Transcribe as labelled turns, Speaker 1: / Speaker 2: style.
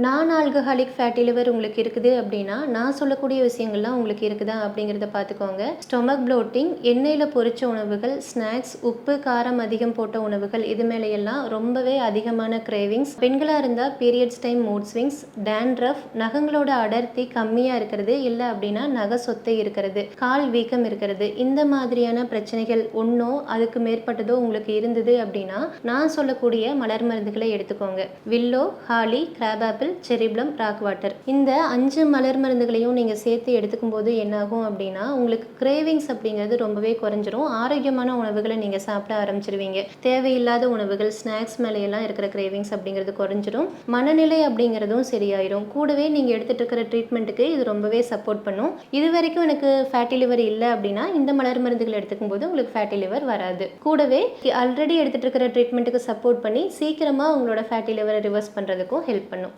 Speaker 1: நான் alcoholic fatty liver உங்களுக்கு இருக்குது அப்படின்னா, நான் சொல்லக்கூடிய விஷயங்கள்லாம் உங்களுக்கு இருக்குதா அப்படிங்கிறத பார்த்துக்கோங்க. ஸ்டொமக் ப்ளோட்டிங், எண்ணெயில பொரிச்ச உணவுகள், ஸ்நாக்ஸ், உப்பு, காரம் அதிகம் போட்ட உணவுகள் இது மேலையெல்லாம் ரொம்பவே அதிகமான கிரேவிங்ஸ். பெண்களா இருந்தா periods time mood swings, dandruff, நகங்களோட அடர்த்தி கம்மியா இருக்கிறது, இல்ல அப்படின்னா நக சொத்தை இருக்கிறது, கால் வீக்கம் இருக்கிறது, இந்த மாதிரியான பிரச்சனைகள் ஒண்ணோ அதுக்கு மேற்பட்டதோ உங்களுக்கு இருந்தது அப்படின்னா, நான் சொல்லக்கூடிய மலர் மருந்துகளை எடுத்துக்கோங்க. Willow, holly, crab apple, cherry plum, rock water, இந்த 5 மலர் மருந்துகளையும் நீங்கள் சேர்த்து எடுத்துக்கும் போது என்னாகும் அப்படின்னா, உங்களுக்கு கிரேவிங்ஸ் அப்படிங்கிறது ரொம்பவே குறைஞ்சிரும். ஆரோக்கியமான உணவுகளை நீங்கள் சாப்பிட ஆரம்பிச்சிருவீங்க. தேவையில்லாத உணவுகள், ஸ்நாக்ஸ் மேலையெல்லாம் இருக்கிற கிரேவிங்ஸ் அப்படிங்கிறது குறைஞ்சிரும். மனநிலை அப்படிங்கிறதும் சரியாயிரும். கூடவே நீங்கள் எடுத்துகிட்டு இருக்கிற ட்ரீட்மெண்ட்டுக்கு இது ரொம்பவே சப்போர்ட் பண்ணும். இது வரைக்கும் எனக்கு ஃபேட்டி லிவர் இல்லை அப்படின்னா, இந்த மலர் மருந்துகள் எடுத்துக்கும் போது உங்களுக்கு ஃபேட்டி லிவர் வராது. கூடவே ஆல்ரெடி எடுத்துகிட்டு இருக்கிற ட்ரீட்மெண்ட்டுக்கு சப்போர்ட் பண்ணி சீக்கிரமாக உங்களோட ஃபேட்டி லிவரை ரிவர்ஸ் பண்ணுறதுக்கும் ஹெல்ப் பண்ணும்.